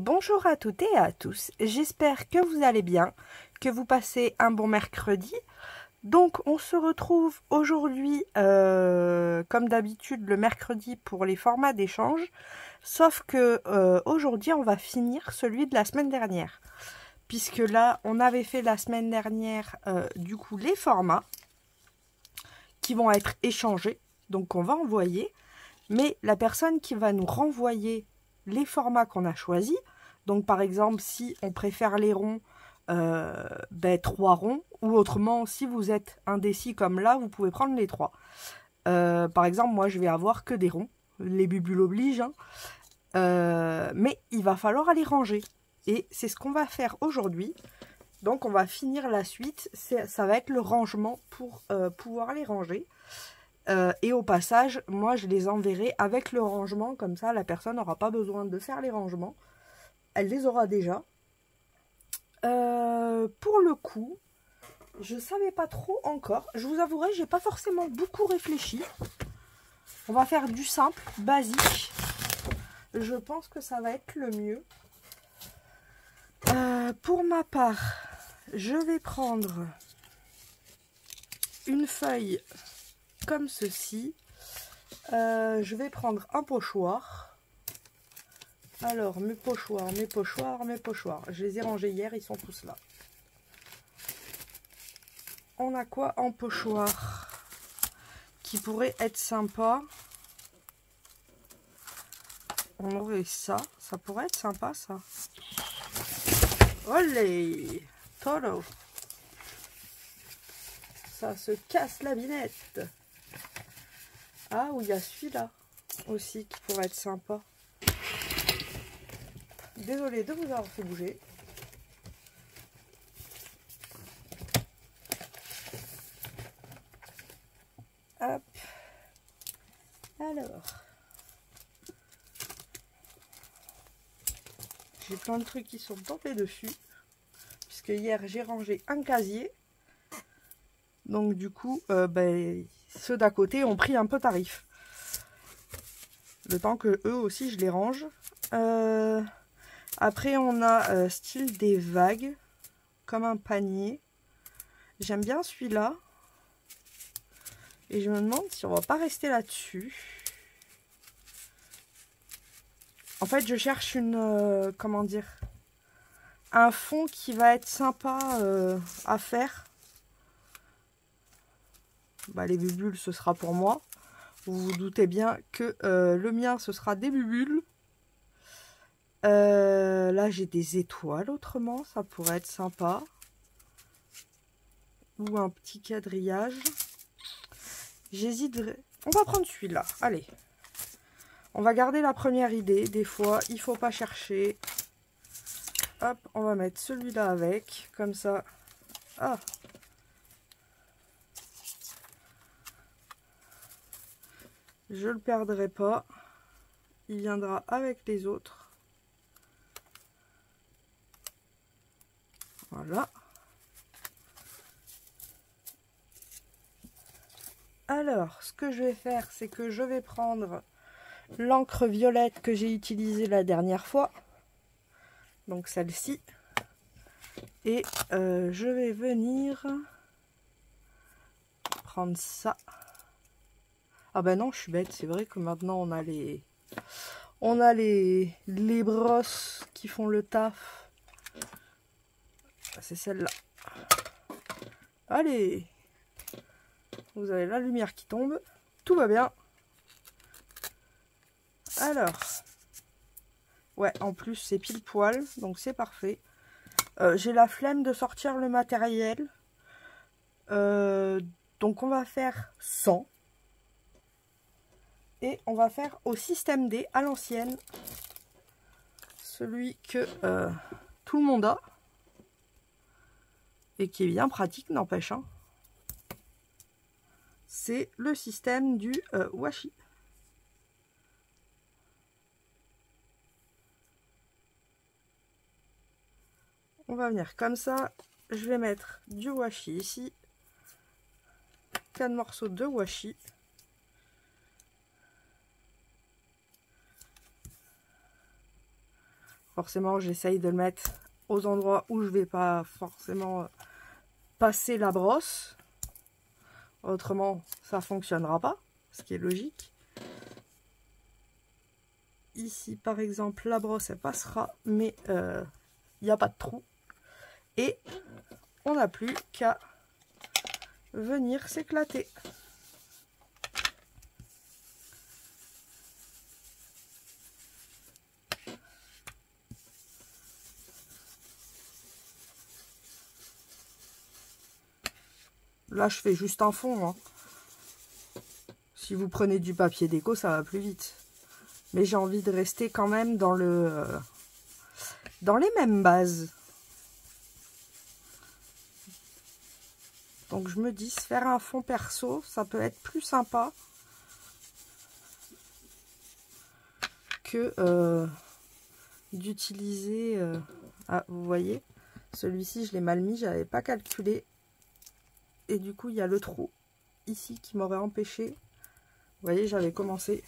bonjour à toutes et à tous, j'espère que vous allez bien, que vous passez un bon mercredi. Donc on se retrouve aujourd'hui comme d'habitude le mercredi pour les formats d'échange, sauf que aujourd'hui on va finir celui de la semaine dernière. Puisque là on avait fait la semaine dernière du coup les formats qui vont être échangés, donc on va envoyer, mais la personne qui va nous renvoyer les formats qu'on a choisis, donc par exemple si on préfère les ronds, 3 ronds, ou autrement si vous êtes indécis comme là, vous pouvez prendre les 3. Par exemple moi je vais avoir que des ronds, les bubules obligent, hein. Mais il va falloir aller ranger, et c'est ce qu'on va faire aujourd'hui. Donc on va finir la suite, ça va être le rangement pour pouvoir les ranger. Et au passage, moi je les enverrai avec le rangement, comme ça la personne n'aura pas besoin de faire les rangements. Elle les aura déjà. Pour le coup, je savais pas trop encore. Je vous avouerai, j'ai pas forcément beaucoup réfléchi. On va faire du simple, basique. Je pense que ça va être le mieux. Pour ma part, je vais prendre une feuille comme ceci. Je vais prendre un pochoir. Alors, mes pochoirs. Je les ai rangés hier, ils sont tous là. On a quoi en pochoir qui pourrait être sympa? On aurait ça. Ça pourrait être sympa, ça. Olé! Tolo! Ça se casse la binette. Ah, ou il y a celui-là aussi qui pourrait être sympa. Désolée de vous avoir fait bouger. Hop. Alors. J'ai plein de trucs qui sont tombés dessus. Puisque hier j'ai rangé un casier. Donc du coup, ceux d'à côté ont pris un peu tarif. Le temps que eux aussi je les range. Après on a style des vagues. Comme un panier. J'aime bien celui-là. Et je me demande si on va pas rester là-dessus. En fait je cherche une... comment dire, un fond qui va être sympa à faire. Les bubules ce sera pour moi. Vous vous doutez bien que le mien ce sera des bubules. Là j'ai des étoiles autrement, ça pourrait être sympa. Ou un petit quadrillage. J'hésiterai. On va prendre celui-là, allez. On va garder la première idée, des fois il faut pas chercher. Hop, on va mettre celui-là avec, comme ça. Ah! Je le perdrai pas. Il viendra avec les autres. Voilà. Alors, ce que je vais faire, c'est que je vais prendre l'encre violette que j'ai utilisée la dernière fois. Donc celle-ci. Et je vais venir prendre ça. Ah ben non, je suis bête. C'est vrai que maintenant on a les brosses qui font le taf. C'est celle-là. Allez! Vous avez la lumière qui tombe. Tout va bien. Alors. Ouais, en plus c'est pile poil. Donc c'est parfait. J'ai la flemme de sortir le matériel. Donc on va faire 100. Et on va faire au système D à l'ancienne. Celui que tout le monde a. Et qui est bien pratique, n'empêche, hein. C'est le système du washi. On va venir comme ça. Je vais mettre du washi ici. 4 morceaux de washi. Forcément, j'essaye de le mettre aux endroits où je vais pas forcément passer la brosse. Autrement, ça fonctionnera pas, ce qui est logique. Ici, par exemple, la brosse, elle passera, mais il n'y a pas de trou. Et on n'a plus qu'à venir s'éclater. Là, je fais juste un fond. Hein. Si vous prenez du papier déco, ça va plus vite. Mais j'ai envie de rester quand même dans les mêmes bases. Donc je me dis, se faire un fond perso, ça peut être plus sympa que d'utiliser... Ah, vous voyez, celui-ci, je l'ai mal mis, j'avais pas calculé. Et du coup, il y a le trou ici qui m'aurait empêché. Vous voyez, j'avais commencé.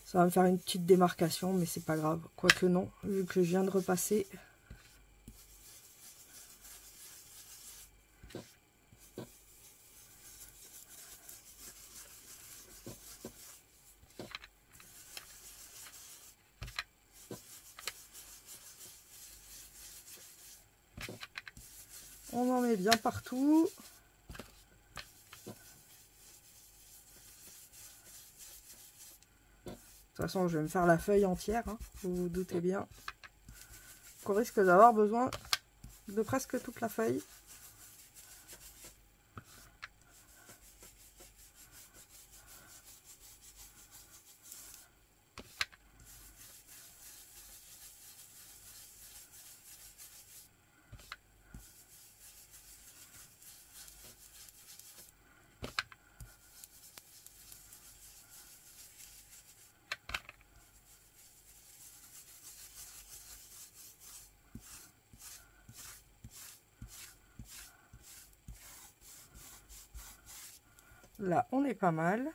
Ça va me faire une petite démarcation, mais c'est pas grave. Quoique non, vu que je viens de repasser. On en met bien partout. De toute façon, je vais me faire la feuille entière, hein, vous vous doutez bien. On risque d'avoir besoin de presque toute la feuille. Là, on est pas mal.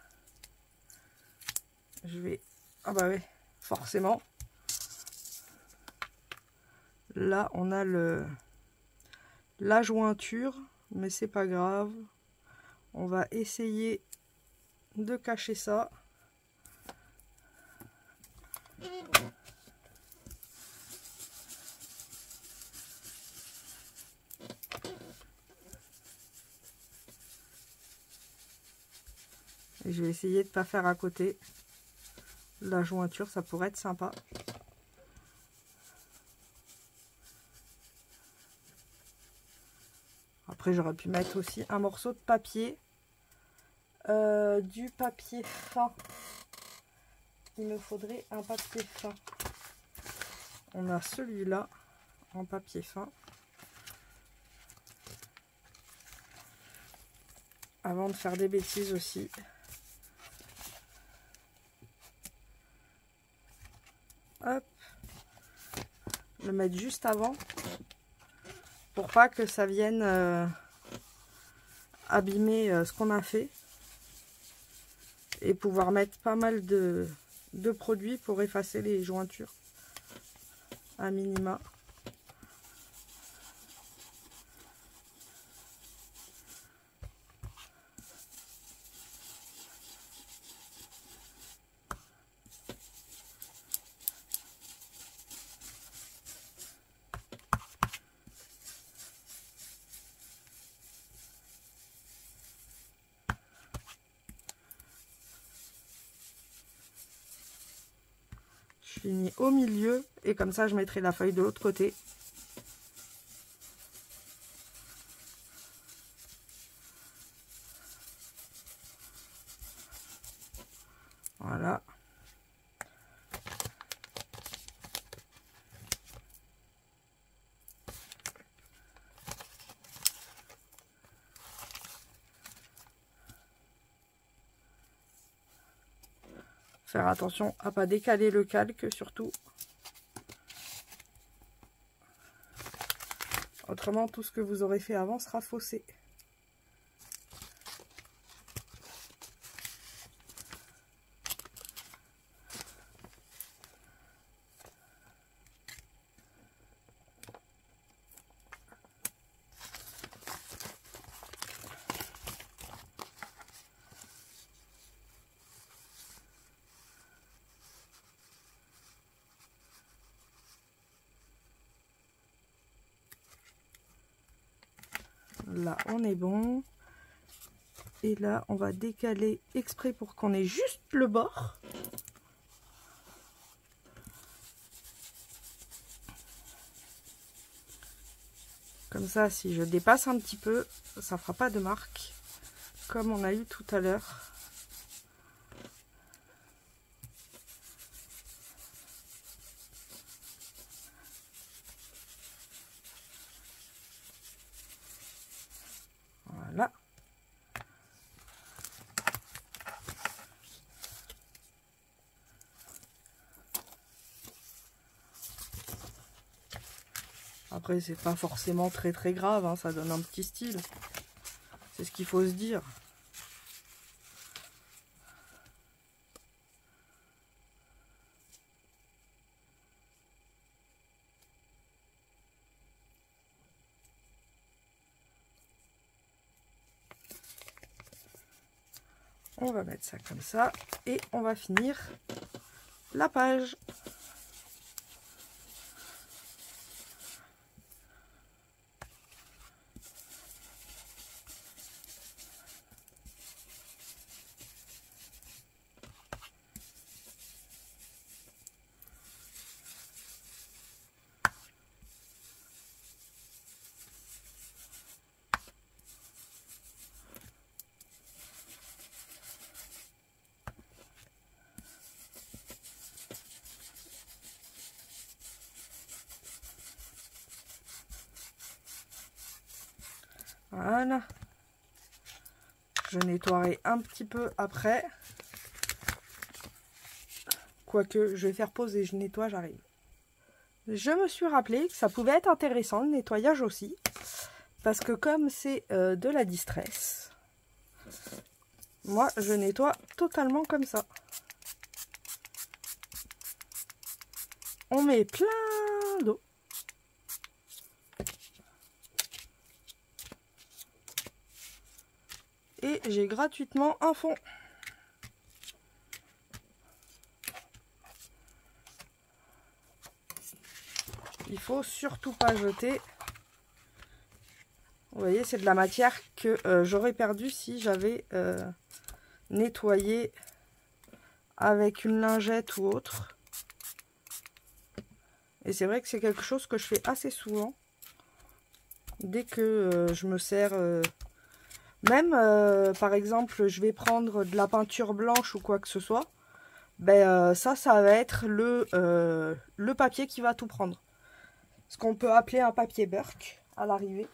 Je vais... Ah bah ouais, forcément. Là, on a la jointure, mais c'est pas grave. On va essayer de cacher ça. Et je vais essayer de ne pas faire à côté. La jointure, ça pourrait être sympa. Après, j'aurais pu mettre aussi un morceau de papier. Du papier fin. Il me faudrait un papier fin. On a celui-là en papier fin. Avant de faire des bêtises aussi. Hop. Le mettre juste avant. Pour pas que ça vienne abîmer ce qu'on a fait. Et pouvoir mettre pas mal de produits pour effacer les jointures. À minima. Je finis au milieu et comme ça je mettrai la feuille de l'autre côté. Voilà. Faire attention à pas décaler le calque surtout. Autrement, tout ce que vous aurez fait avant sera faussé. Là, on est bon. Et là, on va décaler exprès pour qu'on ait juste le bord. Comme ça, si je dépasse un petit peu, ça ne fera pas de marque, comme on a eu tout à l'heure. Voilà. Après, c'est pas forcément très grave, hein, ça donne un petit style. C'est ce qu'il faut se dire. On va mettre ça comme ça et on va finir la page. Voilà. Je nettoierai un petit peu après. Quoique, je vais faire pause et je nettoie, j'arrive. Je me suis rappelé que ça pouvait être intéressant, le nettoyage aussi. Parce que comme c'est de la distress, moi, je nettoie totalement comme ça. On met plein d'eau. Et j'ai gratuitement un fond. Il faut surtout pas jeter. Vous voyez, c'est de la matière que j'aurais perdu si j'avais nettoyé avec une lingette ou autre. Et c'est vrai que c'est quelque chose que je fais assez souvent. Dès que je me sers... même, par exemple, je vais prendre de la peinture blanche ou quoi que ce soit. Ben, ça va être le papier qui va tout prendre. Ce qu'on peut appeler un papier Burke à l'arrivée.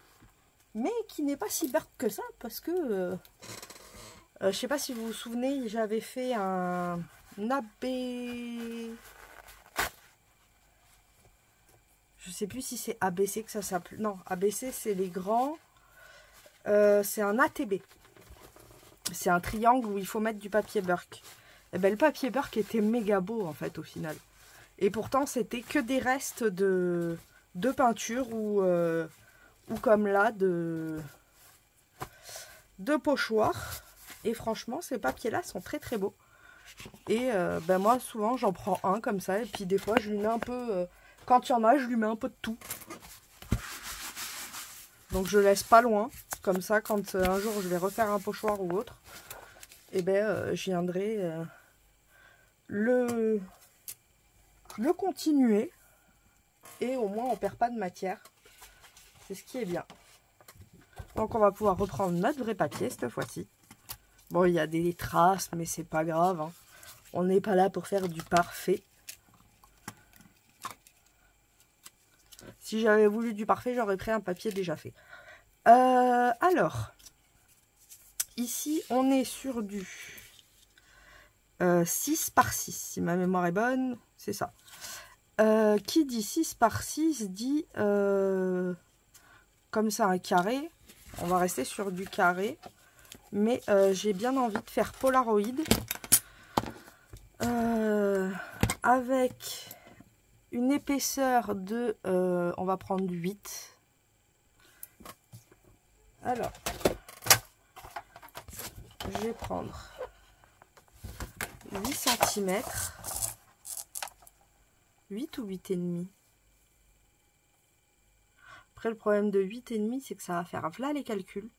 Mais qui n'est pas si Burke que ça. Parce que, je sais pas si vous vous souvenez, j'avais fait un AB... Je sais plus si c'est ABC que ça s'appelle. Non, ABC c'est les grands. C'est un ATB. C'est un triangle où il faut mettre du papier Burke. Et ben, le papier Burke était méga beau en fait au final. Et pourtant c'était que des restes de peinture ou comme là de pochoirs. Et franchement ces papiers là sont très beaux. Et ben moi souvent j'en prends un comme ça. Et puis des fois je lui mets un peu... quand il y en a je lui mets un peu de tout. Donc je laisse pas loin. Comme ça quand un jour je vais refaire un pochoir ou autre. Et ben je viendrai le continuer. Et au moins on perd pas de matière. C'est ce qui est bien. Donc on va pouvoir reprendre notre vrai papier cette fois-ci. Bon, il y a des traces, mais c'est pas grave, hein. On n'est pas là pour faire du parfait. Si j'avais voulu du parfait, j'aurais pris un papier déjà fait. Alors, ici, on est sur du 6 par 6, si ma mémoire est bonne, c'est ça. Qui dit 6 par 6 dit comme ça un carré. On va rester sur du carré. Mais j'ai bien envie de faire Polaroid. Avec une épaisseur de... on va prendre du 8. Alors, je vais prendre 8 cm. 8 ou 8,5. Après, le problème de 8,5, c'est que ça va faire voilà les calculs.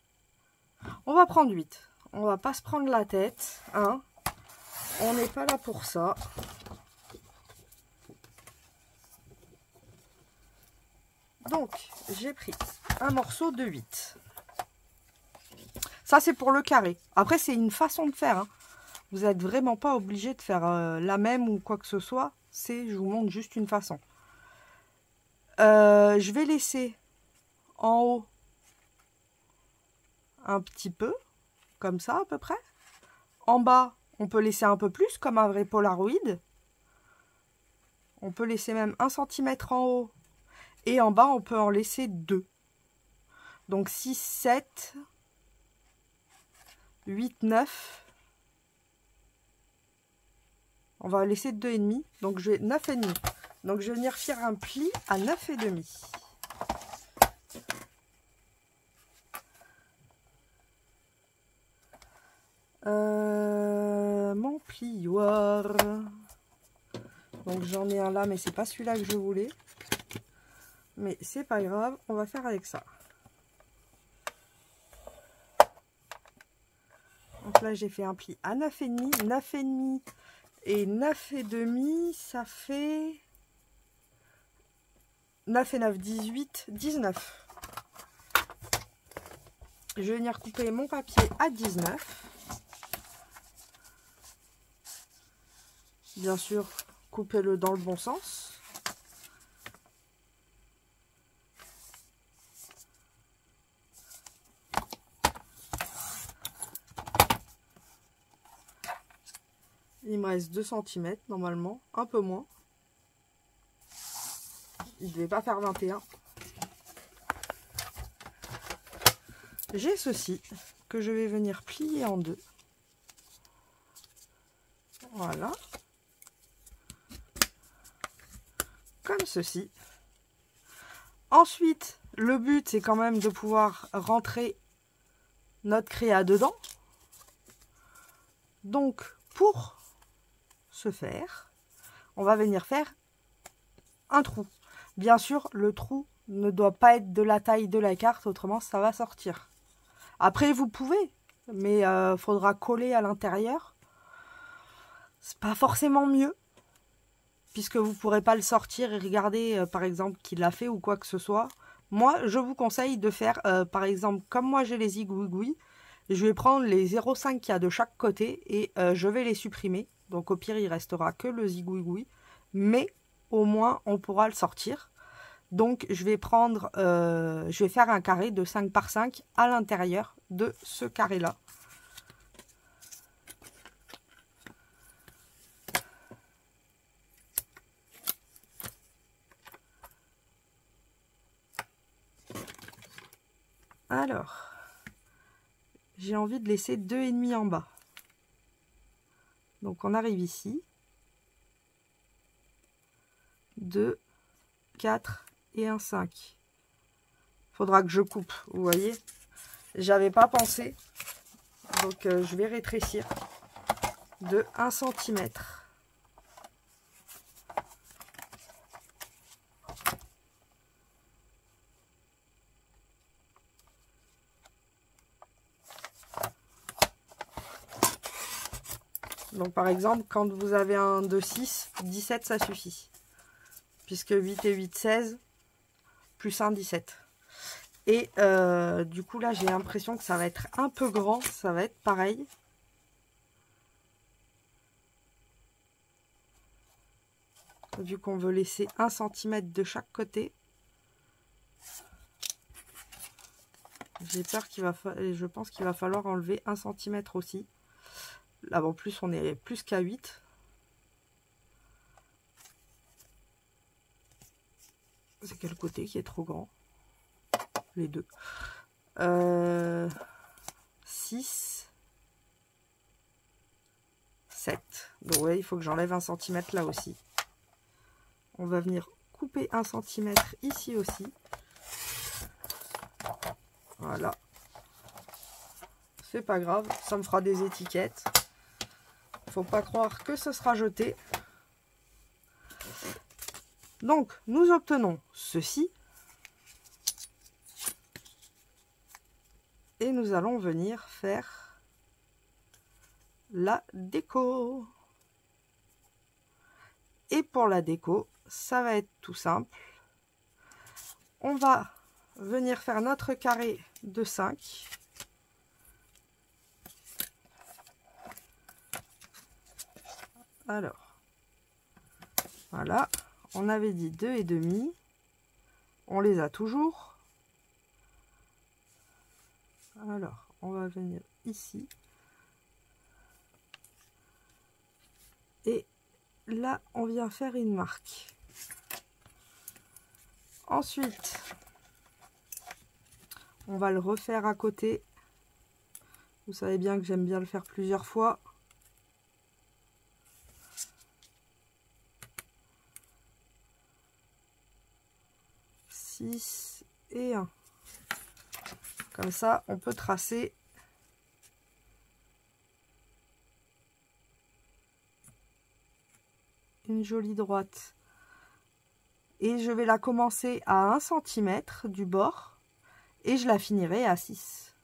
On va prendre 8. On va pas se prendre la tête, hein. On n'est pas là pour ça. Donc, j'ai pris un morceau de 8. Ça, c'est pour le carré. Après, c'est une façon de faire, hein. Vous n'êtes vraiment pas obligé de faire la même ou quoi que ce soit. Je vous montre juste une façon. Je vais laisser en haut un petit peu, comme ça à peu près. En bas, on peut laisser un peu plus, comme un vrai Polaroid. On peut laisser même 1 cm en haut. Et en bas, on peut en laisser 2. Donc 6, 7, 8, 9. On va laisser 2,5. Donc je vais 9,5. Donc je vais venir faire un pli à 9,5. Mon plioir. Donc j'en ai un là, mais c'est pas celui-là que je voulais. Mais c'est pas grave, on va faire avec ça. Donc là j'ai fait un pli à 9,5, 9,5 et 9,5, ça fait 9 et 9, 18, 19. Je vais venir couper mon papier à 19. Bien sûr, coupez-le dans le bon sens. Il me reste 2 cm normalement, un peu moins. Il ne devait pas faire 21. J'ai ceci que je vais venir plier en deux. Voilà. Comme ceci. Ensuite, le but, c'est quand même de pouvoir rentrer notre créa dedans. Donc, pour ce faire, on va venir faire un trou. Bien sûr, le trou ne doit pas être de la taille de la carte, autrement ça va sortir. Après, vous pouvez, mais faudra coller à l'intérieur. C'est pas forcément mieux, puisque vous ne pourrez pas le sortir et regarder, par exemple, qui l'a fait ou quoi que ce soit. Moi, je vous conseille de faire, par exemple, comme moi j'ai les zigouigouis, je vais prendre les 0,5 qu'il y a de chaque côté et je vais les supprimer. Donc au pire, il restera que le zigouigoui, mais au moins on pourra le sortir. Donc je vais prendre, je vais faire un carré de 5 par 5 à l'intérieur de ce carré-là. Alors, j'ai envie de laisser 2,5 en bas. Donc on arrive ici. 2, 4 et un 5. Faudra que je coupe, vous voyez. J'avais pas pensé. Donc je vais rétrécir de 1 cm. Donc par exemple, quand vous avez un 2, 6, 17, ça suffit. Puisque 8 et 8, 16, plus 1, 17. Et du coup, là, j'ai l'impression que ça va être un peu grand. Ça va être pareil. Vu qu'on veut laisser 1 cm de chaque côté. J'ai peur qu'il va falloir... Je pense qu'il va falloir enlever 1 cm aussi. Là, en plus, on est plus qu'à 8. C'est quel côté qui est trop grand? Les deux. 6, 7. Donc, ouais, il faut que j'enlève 1 cm là aussi. On va venir couper 1 cm ici aussi. Voilà. C'est pas grave, ça me fera des étiquettes. Faut pas croire que ce sera jeté. Donc, nous obtenons ceci. Et nous allons venir faire la déco. Et pour la déco, ça va être tout simple. On va venir faire notre carré de 5. Alors, voilà, on avait dit 2,5. On les a toujours. Alors, on va venir ici. Et là, on vient faire une marque. Ensuite, on va le refaire à côté. Vous savez bien que j'aime bien le faire plusieurs fois. Et 1. Comme ça, on peut tracer une jolie droite. Et je vais la commencer à 1 cm du bord et je la finirai à 6.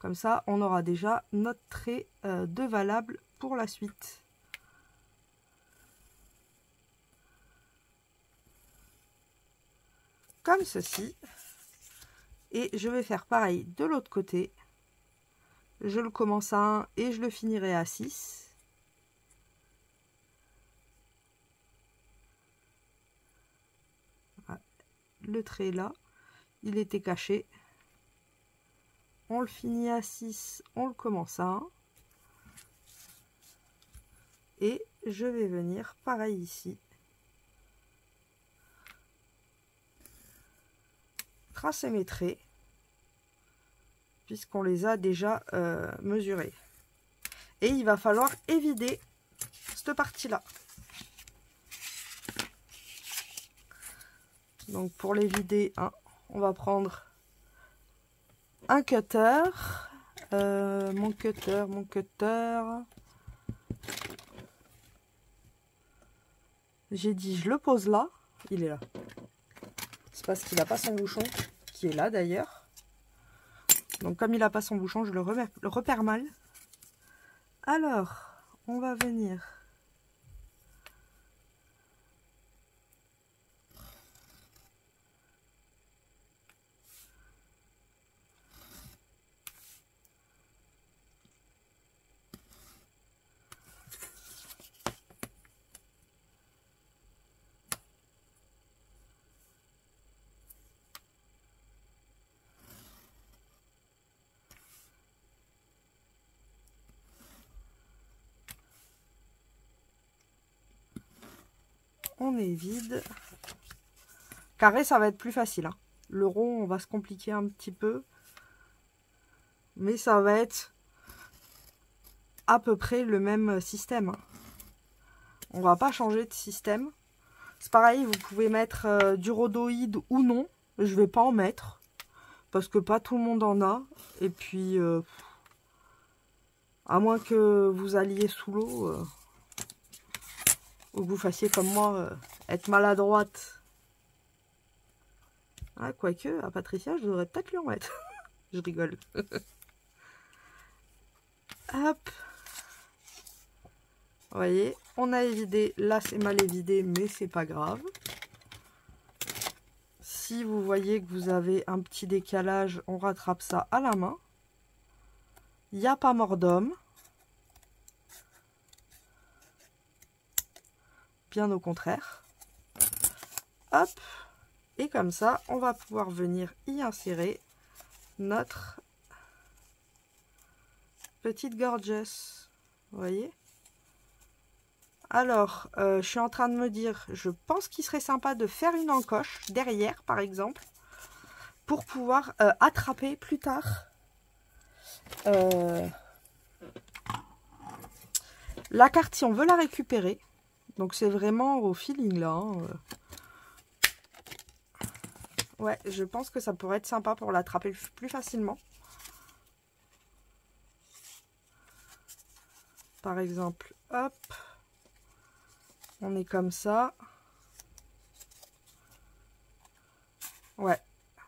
Comme ça, on aura déjà notre trait de valable pour la suite. Comme ceci. Et je vais faire pareil de l'autre côté. Je le commence à 1 et je le finirai à 6. Voilà. Le trait là, il était caché. On le finit à 6, on le commence à 1. Et je vais venir pareil ici. Tracer mes traits puisqu'on les a déjà mesurés. Et il va falloir évider cette partie-là. Donc pour les vider, hein, on va prendre un cutter. Mon cutter. J'ai dit je le pose là. Il est là. C'est parce qu'il n'a pas son bouchon, qui est là d'ailleurs. Donc comme il n'a pas son bouchon, je le repère mal. Alors, on va venir on est vide. Carré, ça va être plus facile. Hein. Le rond, on va se compliquer un petit peu. Mais ça va être à peu près le même système. Hein. On va pas changer de système. C'est pareil, vous pouvez mettre du rhodoïde ou non. Je vais pas en mettre. Parce que pas tout le monde en a. Et puis, à moins que vous alliez sous l'eau... ou que vous fassiez comme moi, être maladroite. Ah, quoique, à Patricia, je devrais peut-être lui en mettre. Je rigole. Hop. Vous voyez, on a évidé. Là, c'est mal évidé, mais c'est pas grave. Si vous voyez que vous avez un petit décalage, on rattrape ça à la main. Il n'y a pas mort d'homme. Bien au contraire. Hop. Et comme ça, on va pouvoir venir y insérer notre petite gorgeous. Vous voyez? Alors, je suis en train de me dire, je pense qu'il serait sympa de faire une encoche derrière, par exemple, pour pouvoir attraper plus tard la carte si on veut la récupérer. Donc c'est vraiment au feeling là. Hein. Ouais, je pense que ça pourrait être sympa pour l'attraper plus facilement. Par exemple, hop, on est comme ça. Ouais,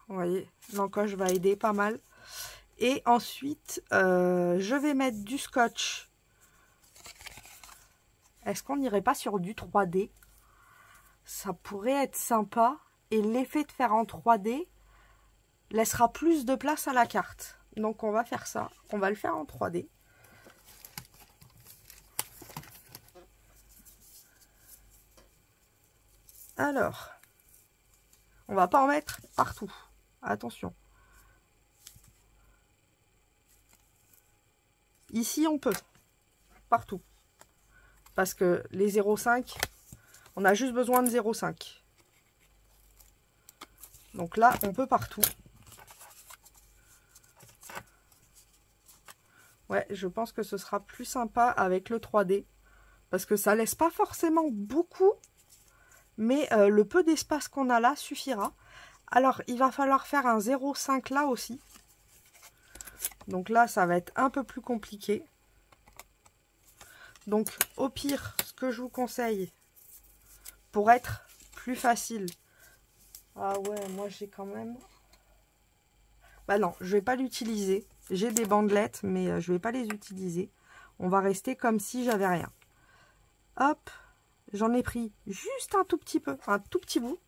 vous voyez, l'encoche va aider pas mal. Et ensuite, je vais mettre du scotch. Est-ce qu'on n'irait pas sur du 3D? Ça pourrait être sympa. Et l'effet de faire en 3D laissera plus de place à la carte. Donc on va faire ça. On va le faire en 3D. Alors, on va pas en mettre partout. Attention. Ici, on peut. Partout. Parce que les 0,5, on a juste besoin de 0,5. Donc là, on peut partout. Ouais, je pense que ce sera plus sympa avec le 3D. Parce que ça laisse pas forcément beaucoup. Mais le peu d'espace qu'on a là suffira. Alors, il va falloir faire un 0,5 là aussi. Donc là, ça va être un peu plus compliqué. Donc, au pire, ce que je vous conseille, pour être plus facile... Ah ouais, moi j'ai quand même... Bah non, je vais pas l'utiliser. J'ai des bandelettes, mais je vais pas les utiliser. On va rester comme si j'avais rien. Hop, j'en ai pris juste un tout petit peu, un tout petit bout.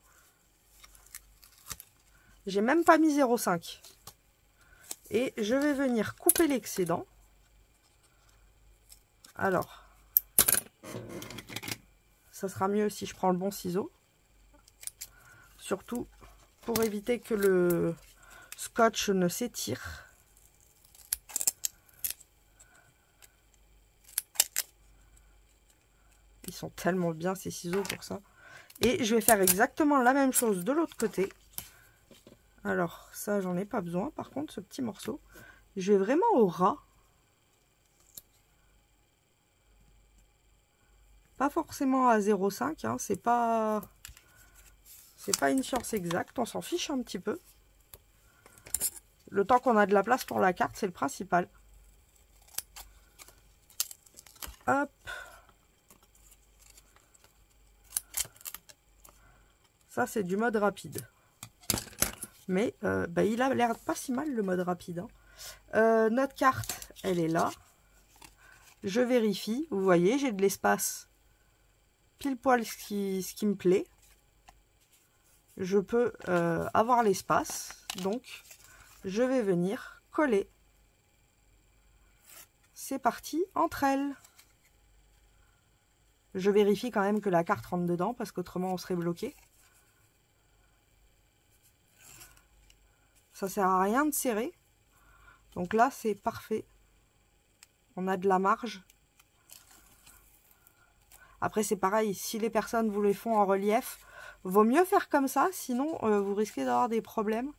J'ai même pas mis 0,5. Et je vais venir couper l'excédent. Alors, ça sera mieux si je prends le bon ciseau. Surtout pour éviter que le scotch ne s'étire. Ils sont tellement bien ces ciseaux pour ça. Et je vais faire exactement la même chose de l'autre côté. Alors ça j'en ai pas besoin par contre ce petit morceau. Je vais vraiment au ras. Pas forcément à 0,5, hein, c'est pas une science exacte, on s'en fiche un petit peu. Le temps qu'on a de la place pour la carte, c'est le principal. Hop. Ça, c'est du mode rapide. Mais bah, il a l'air pas si mal le mode rapide. Hein. Notre carte, elle est là. Je vérifie. Vous voyez, j'ai de l'espace pile poil ce qui me plaît. Je peux avoir l'espace. Donc, je vais venir coller. C'est parti entre elles. Je vérifie quand même que la carte rentre dedans parce qu'autrement on serait bloqué. Ça sert à rien de serrer. Donc là, c'est parfait. On a de la marge. Après, c'est pareil. Si les personnes vous les font en relief, vaut mieux faire comme ça. Sinon, vous risquez d'avoir des problèmes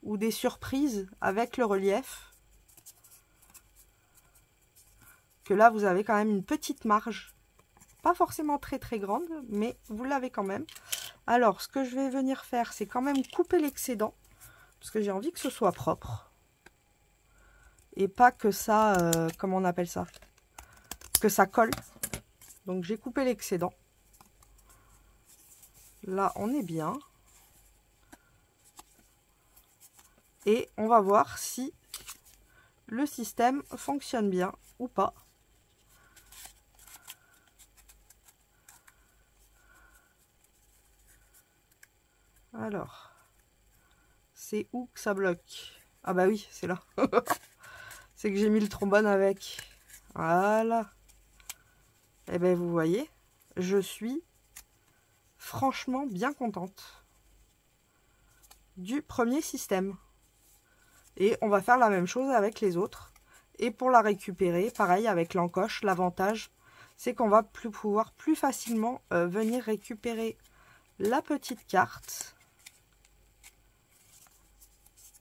ou des surprises avec le relief. Que là, vous avez quand même une petite marge. Pas forcément très très grande, mais vous l'avez quand même. Alors, ce que je vais venir faire, c'est quand même couper l'excédent. Parce que j'ai envie que ce soit propre. Et pas que ça, comment on appelle ça? Que ça colle. Donc j'ai coupé l'excédent. Là, on est bien. Et on va voir si le système fonctionne bien ou pas. Alors, c'est où que ça bloque? Ah bah oui, c'est là. C'est que j'ai mis le trombone avec. Voilà. Et bien vous voyez, je suis franchement bien contente du premier système. Et on va faire la même chose avec les autres. Et pour la récupérer, pareil avec l'encoche, l'avantage, c'est qu'on va pouvoir plus facilement venir récupérer la petite carte.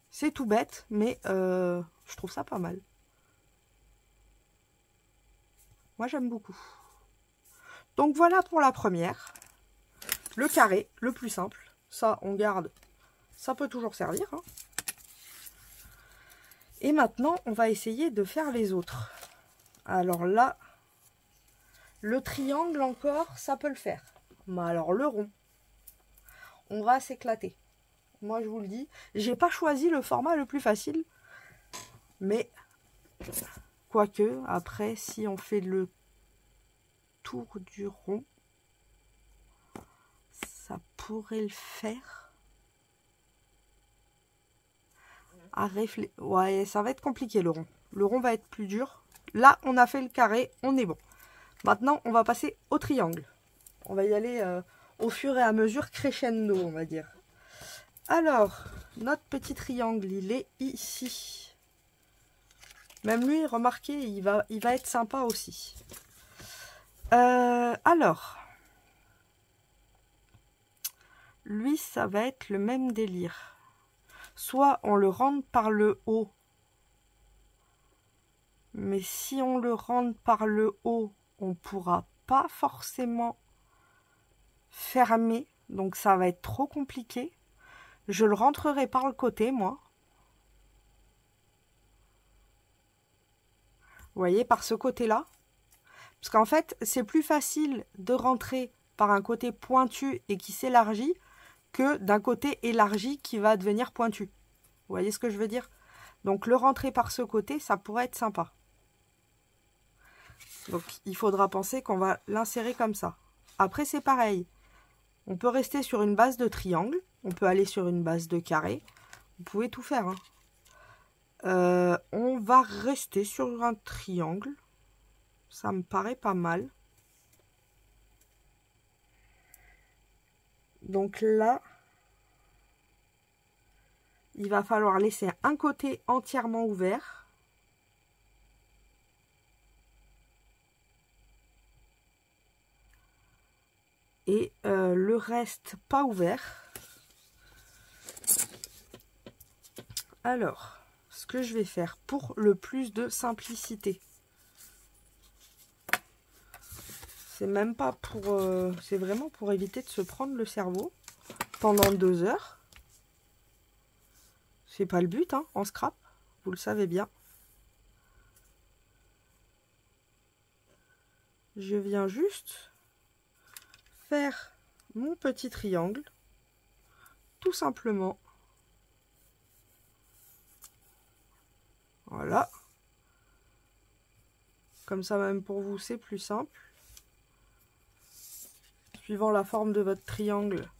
C'est tout bête, mais je trouve ça pas mal. Moi, j'aime beaucoup. Donc voilà pour la première. Le carré, le plus simple. Ça, on garde. Ça peut toujours servir. Hein. Et maintenant, on va essayer de faire les autres. Alors là, le triangle encore, ça peut le faire. Mais alors le rond, on va s'éclater. Moi, je vous le dis, j'ai pas choisi le format le plus facile. Mais, quoique, après, si on fait le tour du rond, ça pourrait le faire. Ouais, ça va être compliqué le rond. Le rond va être plus dur. Là, on a fait le carré, on est bon. Maintenant, on va passer au triangle. On va y aller au fur et à mesure crescendo, on va dire. Alors, notre petit triangle, il est ici. Même lui, remarquez, il va être sympa aussi. Alors, lui, ça va être le même délire. Soit on le rentre par le haut. Mais si on le rentre par le haut, on ne pourra pas forcément fermer. Donc ça va être trop compliqué. Je le rentrerai par le côté, moi. Vous voyez, par ce côté-là. Parce qu'en fait, c'est plus facile de rentrer par un côté pointu et qui s'élargit que d'un côté élargi qui va devenir pointu. Vous voyez ce que je veux dire? Donc le rentrer par ce côté, ça pourrait être sympa. Donc il faudra penser qu'on va l'insérer comme ça. Après c'est pareil. On peut rester sur une base de triangle. On peut aller sur une base de carré. Vous pouvez tout faire. Hein. On va rester sur un triangle. Ça me paraît pas mal. Donc là, il va falloir laisser un côté entièrement ouvert. Et le reste pas ouvert. Alors, ce que je vais faire pour le plus de simplicité. C'est même pas pour... c'est vraiment pour éviter de se prendre le cerveau pendant 2 heures. C'est pas le but, hein, en scrap. Vous le savez bien. Je viens juste faire mon petit triangle. Tout simplement. Voilà. Comme ça, même pour vous, c'est plus simple. Suivant la forme de votre triangle,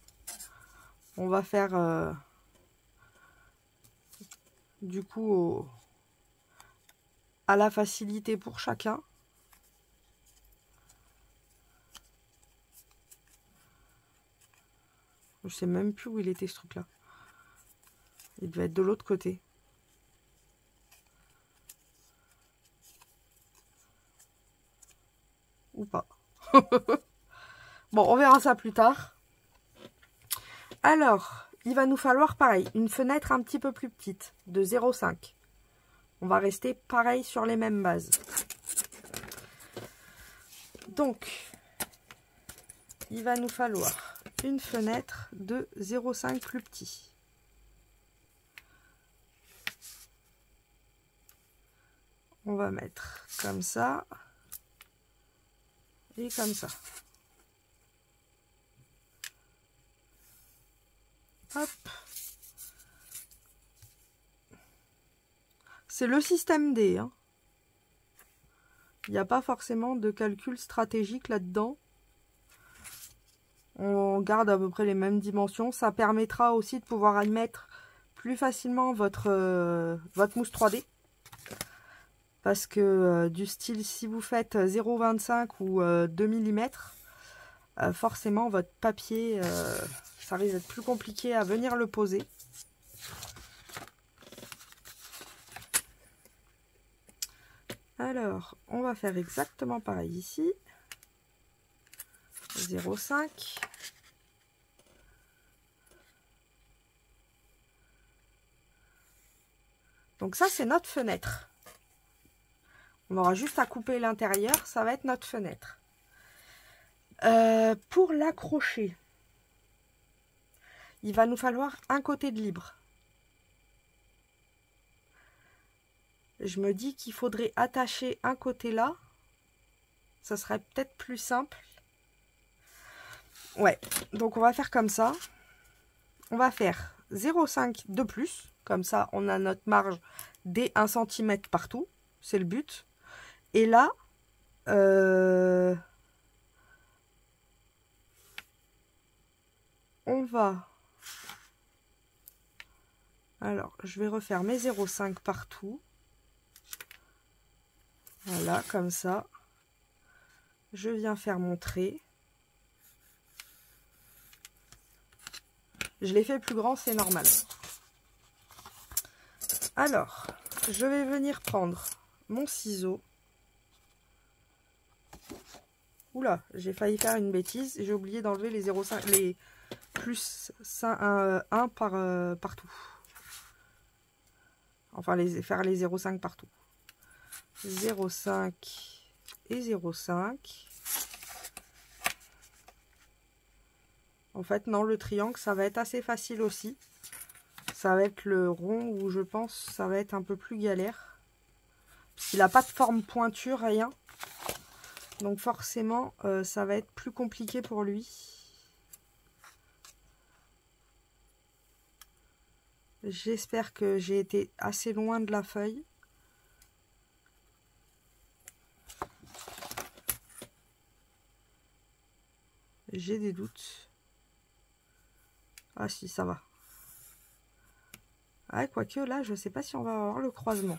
on va faire du coup à la facilité pour chacun. Je sais même plus où il était ce truc là. Il devait être de l'autre côté. Ou pas. Bon, on verra ça plus tard. Alors, il va nous falloir pareil, une fenêtre un petit peu plus petite, de 0,5. On va rester pareil sur les mêmes bases. Donc, il va nous falloir une fenêtre de 0,5 plus petit. On va mettre comme ça et comme ça. Hop. C'est le système D. Hein. Il n'y a pas forcément de calcul stratégique là-dedans. On garde à peu près les mêmes dimensions. Ça permettra aussi de pouvoir y mettre plus facilement votre mousse 3D. Parce que du style, si vous faites 0,25 ou 2 mm, forcément votre papier, ça risque d'être plus compliqué à venir le poser. Alors, on va faire exactement pareil ici. 0,5. Donc ça, c'est notre fenêtre. On aura juste à couper l'intérieur, ça va être notre fenêtre. Pour l'accrocher, il va nous falloir un côté de libre. Je me dis qu'il faudrait attacher un côté là. Ça serait peut-être plus simple. Ouais, donc on va faire comme ça. On va faire 0,5 de plus. Comme ça, on a notre marge des 1 cm partout. C'est le but. Et là, on va... Alors, je vais refaire mes 0,5 partout. Voilà, comme ça. Je viens faire mon trait. Je l'ai fait plus grand, c'est normal. Alors, je vais venir prendre mon ciseau. Oula, j'ai failli faire une bêtise. J'ai oublié d'enlever les 0,5, les plus 1 partout. Enfin, faire les 0,5 partout. 0,5 et 0,5. En fait, non, le triangle, ça va être assez facile aussi. Ça va être le rond où je pense ça va être un peu plus galère. Parce qu'il n'a pas de forme pointue, rien. Donc forcément, ça va être plus compliqué pour lui. J'espère que j'ai été assez loin de la feuille. J'ai des doutes. Ah si, ça va. Ah, quoique là, je sais pas si on va avoir le croisement.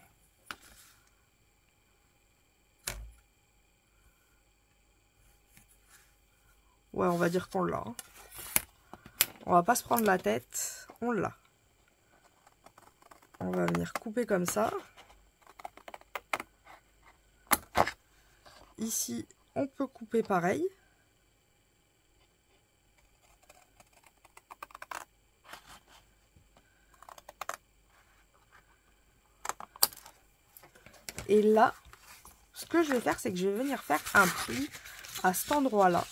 Ouais, on va dire qu'on l'a. Hein. On va pas se prendre la tête. On l'a. On va venir couper comme ça. Ici, on peut couper pareil. Et là, ce que je vais faire, c'est que je vais venir faire un pli à cet endroit-là.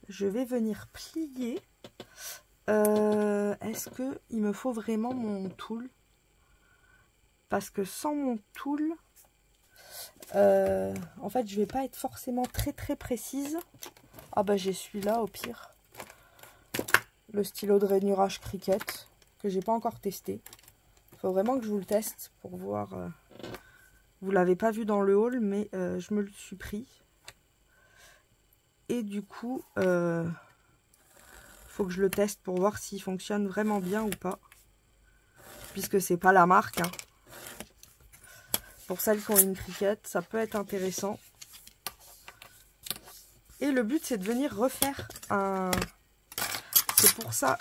Je vais venir plier. Est-ce qu'il me faut vraiment mon tool? Parce que sans mon tool, en fait, je vais pas être forcément très précise. Ah bah j'ai celui-là au pire. Le stylo de rainurage Cricut, que j'ai pas encore testé. Il faut vraiment que je vous le teste pour voir. Vous l'avez pas vu dans le haul, mais je me le suis pris. Et du coup, faut que je le teste pour voir s'il fonctionne vraiment bien ou pas. Puisque c'est pas la marque. Hein. Pour celles qui ont une Cricut, ça peut être intéressant. Et le but, c'est de venir refaire un... C'est pour ça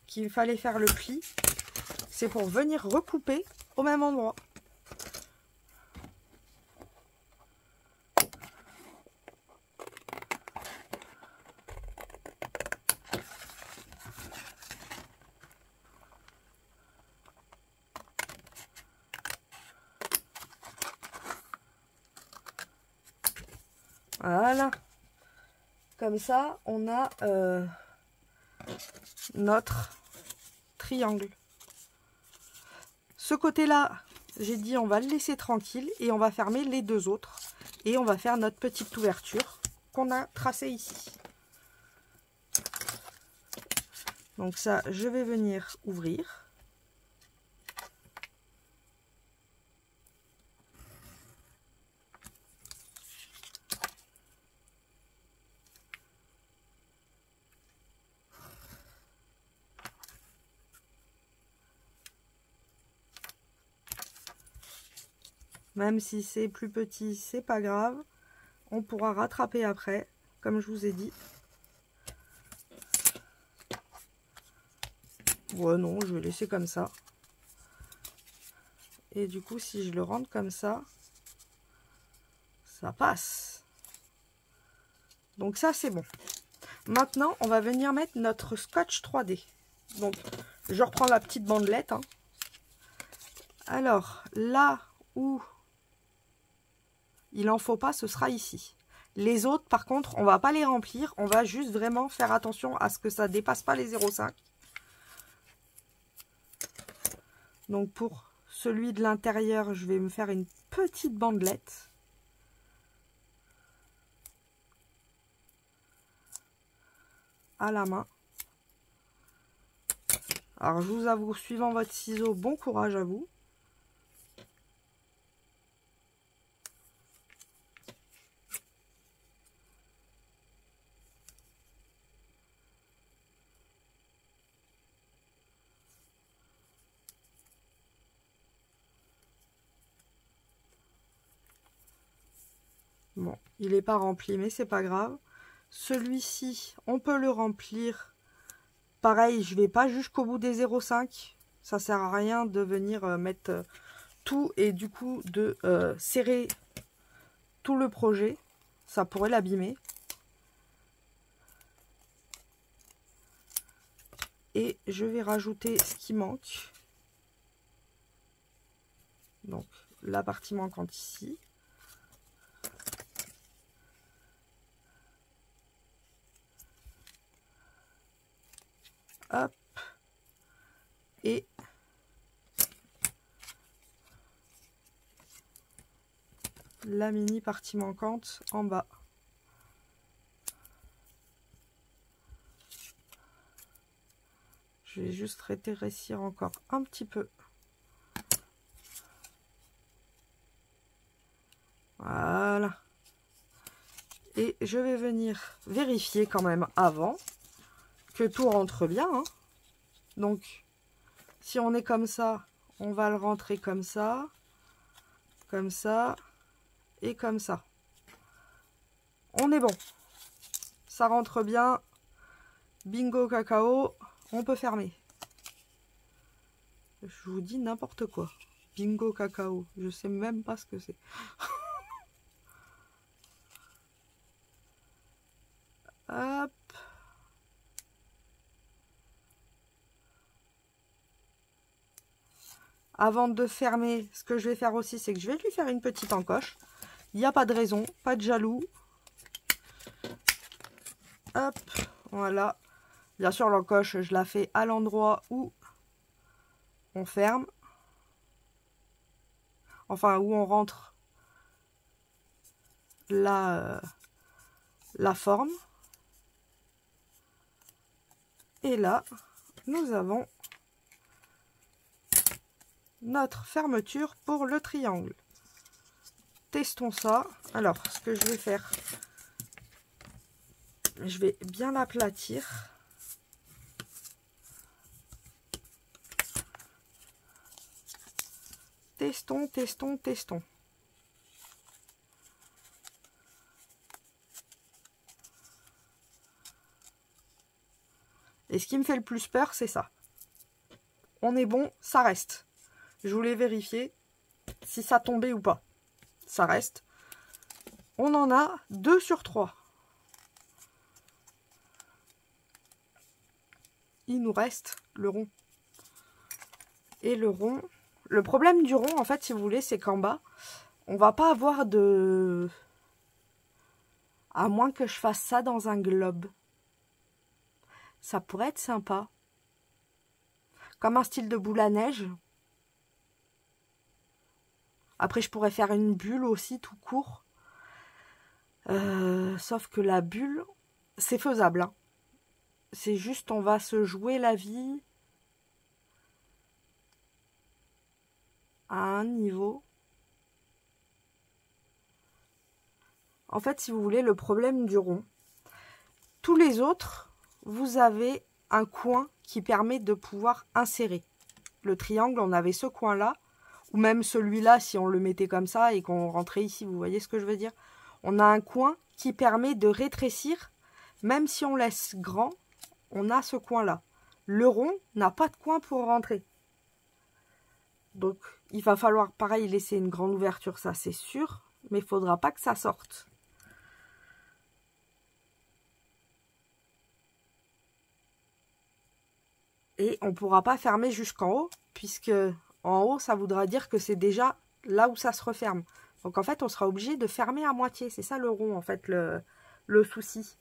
qu'il fallait faire le pli. C'est pour venir recouper au même endroit. Voilà. Comme ça, on a notre triangle. Ce côté-là, j'ai dit on va le laisser tranquille et on va fermer les deux autres. Et on va faire notre petite ouverture qu'on a tracée ici. Donc ça, je vais venir ouvrir. Même si c'est plus petit, c'est pas grave. On pourra rattraper après, comme je vous ai dit. Ouais, non, je vais laisser comme ça. Et du coup, si je le rentre comme ça, ça passe. Donc ça, c'est bon. Maintenant, on va venir mettre notre scotch 3D. Donc, je reprends la petite bandelette. Hein. Alors, là où il en faut pas, ce sera ici. Les autres, par contre, on va pas les remplir. On va juste vraiment faire attention à ce que ça dépasse pas les 0,5. Donc, pour celui de l'intérieur, je vais me faire une petite bandelette. À la main. Alors, je vous avoue, suivant votre ciseau, bon courage à vous. Bon, il n'est pas rempli, mais c'est pas grave. Celui-ci, on peut le remplir. Pareil, je vais pas jusqu'au bout des 0,5. Ça sert à rien de venir mettre tout et du coup de serrer tout le projet. Ça pourrait l'abîmer. Et je vais rajouter ce qui manque. Donc, la partie manquante ici. Hop. Et la mini partie manquante en bas. Je vais juste rétrécir encore un petit peu. Voilà. Et je vais venir vérifier quand même avant que tout rentre bien. Hein. Donc, si on est comme ça, on va le rentrer comme ça et comme ça. On est bon. Ça rentre bien. Bingo cacao. On peut fermer. Je vous dis n'importe quoi. Bingo cacao. Je sais même pas ce que c'est. Hop. Avant de fermer, ce que je vais faire aussi, c'est que je vais lui faire une petite encoche. Il n'y a pas de raison, pas de jaloux. Hop, voilà. Bien sûr, l'encoche, je la fais à l'endroit où on ferme. Enfin, où on rentre la forme. Et là, nous avons notre fermeture pour le triangle. Testons ça. Alors, ce que je vais faire, je vais bien l'aplatir. Testons, testons, testons. Et ce qui me fait le plus peur, c'est ça. On est bon, ça reste. Je voulais vérifier si ça tombait ou pas. Ça reste. On en a 2 sur 3. Il nous reste le rond. Et le rond... Le problème du rond, en fait, si vous voulez, c'est qu'en bas, on va pas avoir de... À moins que je fasse ça dans un globe. Ça pourrait être sympa. Comme un style de boule à neige. Après, je pourrais faire une bulle aussi, tout court. Sauf que la bulle, c'est faisable. Hein. C'est juste, on va se jouer la vie à un niveau. En fait, si vous voulez, le problème du rond, tous les autres, vous avez un coin qui permet de pouvoir insérer. Le triangle, on avait ce coin-là, ou même celui-là, si on le mettait comme ça et qu'on rentrait ici, vous voyez ce que je veux dire? On a un coin qui permet de rétrécir, même si on laisse grand, on a ce coin-là. Le rond n'a pas de coin pour rentrer. Donc, il va falloir, pareil, laisser une grande ouverture, ça c'est sûr, mais il ne faudra pas que ça sorte. Et on ne pourra pas fermer jusqu'en haut, puisque en haut, ça voudra dire que c'est déjà là où ça se referme. Donc en fait, on sera obligé de fermer à moitié. C'est ça le rond, en fait, le souci.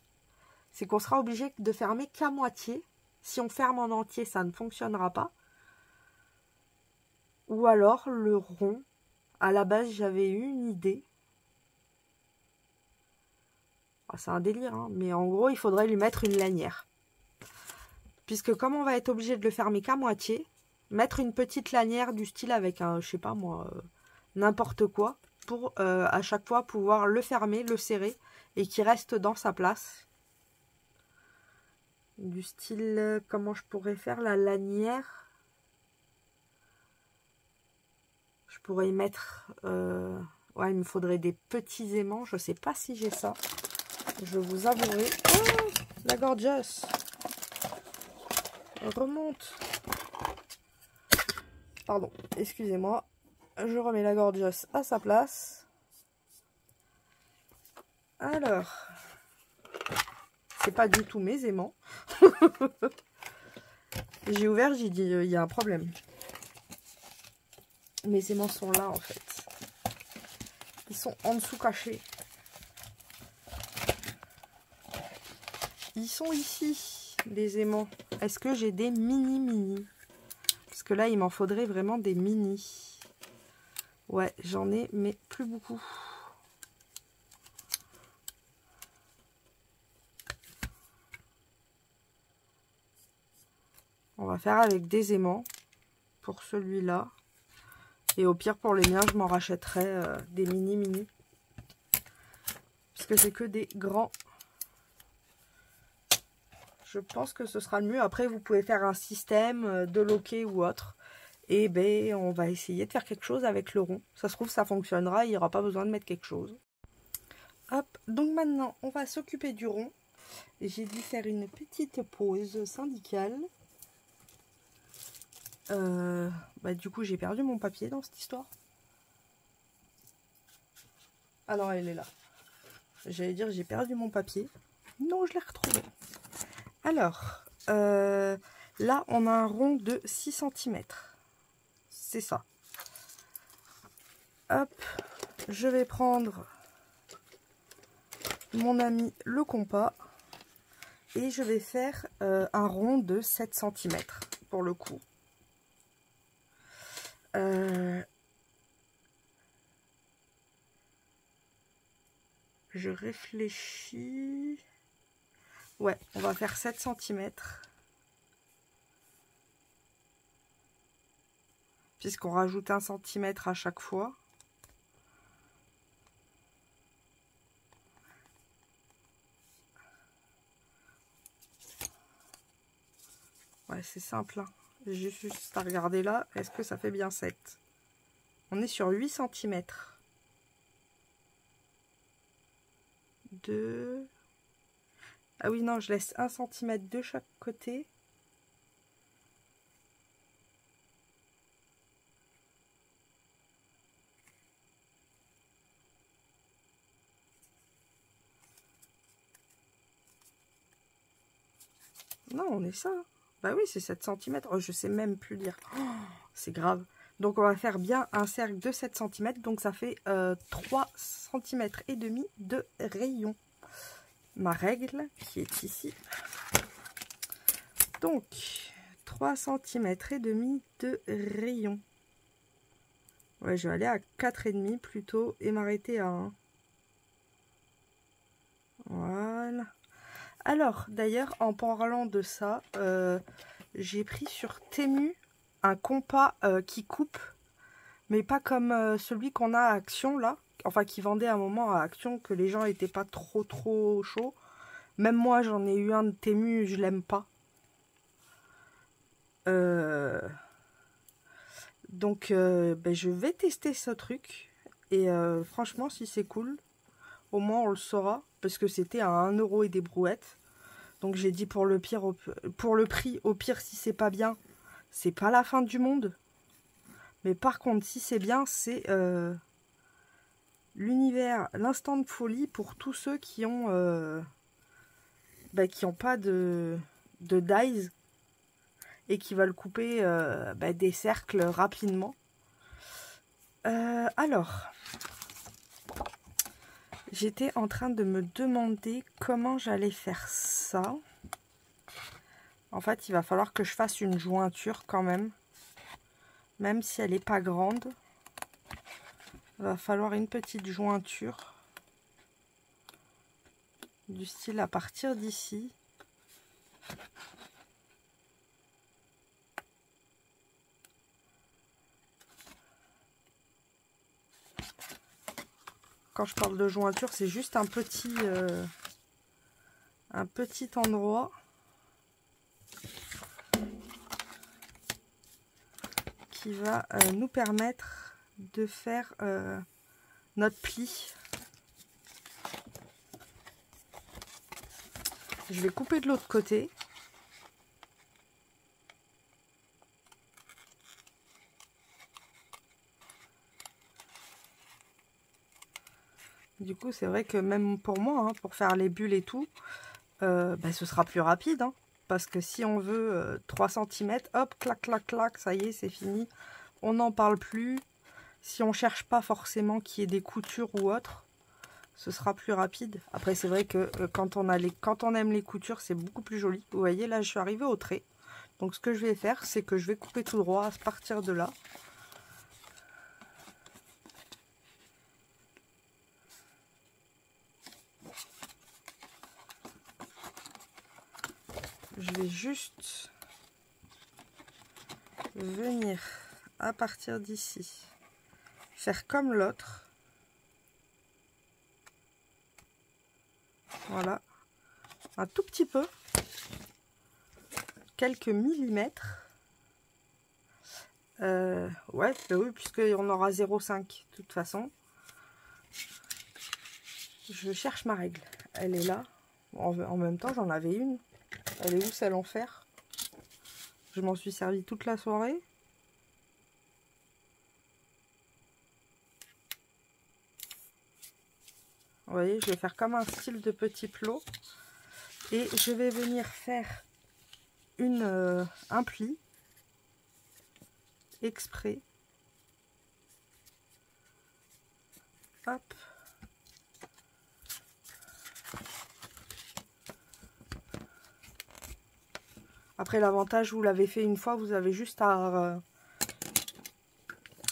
C'est qu'on sera obligé de fermer qu'à moitié. Si on ferme en entier, ça ne fonctionnera pas. Ou alors le rond. À la base, j'avais eu une idée. Oh, c'est un délire, hein, mais en gros, il faudrait lui mettre une lanière. puisque comme on va être obligé de le fermer qu'à moitié, mettre une petite lanière du style avec un, je sais pas moi, n'importe quoi, pour à chaque fois pouvoir le fermer, le serrer, et qu'il reste dans sa place. Du style, comment je pourrais faire la lanière? Je pourrais y mettre... ouais, il me faudrait des petits aimants. Je sais pas si j'ai ça. Je vous avouerai. Oh, la Gorgeous. Remonte. Pardon, excusez-moi. Je remets la Gorgeous à sa place. Alors, c'est pas du tout mes aimants. J'ai ouvert, j'ai dit, il y a un problème. Mes aimants sont là, en fait. Ils sont en dessous cachés. Ils sont ici, les aimants. Est-ce que j'ai des mini? Parce que là, il m'en faudrait vraiment des mini. Ouais, j'en ai, mais plus beaucoup. On va faire avec des aimants pour celui-là. Et au pire, pour les miens, je m'en rachèterai des mini. Parce que c'est que des grands. Je pense que ce sera le mieux. Après, vous pouvez faire un système de loquet ou autre. Et ben, on va essayer de faire quelque chose avec le rond. Ça se trouve, ça fonctionnera. Il n'y aura pas besoin de mettre quelque chose. Hop, donc maintenant, on va s'occuper du rond. J'ai dû faire une petite pause syndicale. Bah, du coup, j'ai perdu mon papier dans cette histoire. Ah non, elle est là. J'allais dire, j'ai perdu mon papier. Non, je l'ai retrouvé. Alors, là, on a un rond de 6 cm. C'est ça. Hop, je vais prendre mon ami le compas. Et je vais faire un rond de 7 cm pour le coup. Je réfléchis. Ouais, on va faire 7 cm. Puisqu'on rajoute 1 cm à chaque fois. Ouais, c'est simple. Hein. J'ai juste à regarder là. Est-ce que ça fait bien 7? On est sur 8 cm. 2. Ah oui, non, je laisse 1 cm de chaque côté. Non, on est ça. Bah oui, c'est 7 cm. Oh, je sais même plus lire. Oh, c'est grave. Donc, on va faire bien un cercle de 7 cm. Donc, ça fait 3 cm et demi de rayon. Ma règle qui est ici. Donc, 3 cm et demi de rayon. Ouais, je vais aller à 4,5 plutôt et m'arrêter à 1. Voilà. Alors, d'ailleurs, en parlant de ça, j'ai pris sur Temu un compas qui coupe, mais pas comme celui qu'on a à Action, là. Enfin, qui vendait à un moment à Action, que les gens n'étaient pas trop chauds. Même moi, j'en ai eu un de Temu, je l'aime pas. Donc, ben, je vais tester ce truc. Et franchement, si c'est cool, au moins on le saura. Parce que c'était à 1 € et des brouettes. Donc j'ai dit pour le pire, pour le prix, au pire si c'est pas bien, c'est pas la fin du monde. Mais par contre, si c'est bien, c'est l'univers, l'instant de folie pour tous ceux qui ont pas de dies et qui veulent couper des cercles rapidement. Alors, j'étais en train de me demander comment j'allais faire ça. En fait, il va falloir que je fasse une jointure quand même. Même si elle n'est pas grande. Il va falloir une petite jointure. Du style à partir d'ici. quand je parle de jointure, c'est juste un petit endroit qui va nous permettre de faire notre pli. Je vais couper de l'autre côté. Du coup, c'est vrai que même pour moi, hein, pour faire les bulles et tout, ce sera plus rapide. Hein, parce que si on veut 3 cm, hop, clac, clac, clac, ça y est, c'est fini. On n'en parle plus. Si on cherche pas forcément qu'il y ait des coutures ou autre, ce sera plus rapide. Après, c'est vrai que quand on aime les coutures, c'est beaucoup plus joli. Vous voyez, là, je suis arrivée au trait. Donc, ce que je vais faire, c'est que je vais couper tout droit à partir de là. Je vais juste venir à partir d'ici, faire comme l'autre. Voilà, un tout petit peu, quelques millimètres. Ouais, bah oui, puisqu'on aura 0,5 de toute façon. Je cherche ma règle. Elle est là. En même temps, j'en avais une. Elle est où celle en fer? Je m'en suis servi toute la soirée. Vous voyez, je vais faire comme un style de petit plot. Et je vais venir faire un pli exprès. Hop. Après, l'avantage, vous l'avez fait une fois, vous avez juste à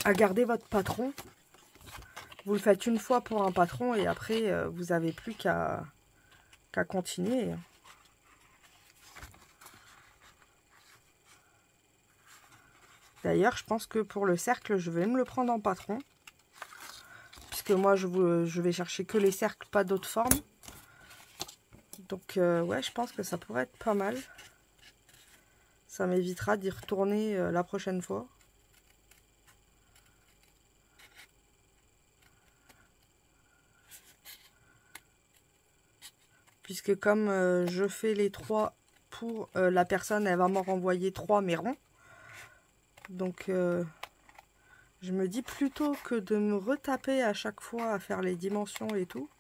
garder votre patron. Vous le faites une fois pour un patron et après, vous n'avez plus qu'à continuer. D'ailleurs, je pense que pour le cercle, je vais me le prendre en patron. Puisque moi, je vais chercher que les cercles, pas d'autres formes. Donc, ouais, je pense que ça pourrait être pas mal. Ça m'évitera d'y retourner la prochaine fois. Puisque comme je fais les 3 pour la personne, elle va m'en renvoyer 3 mais ronds. Donc, je me dis plutôt que de me retaper à chaque fois à faire les dimensions et tout,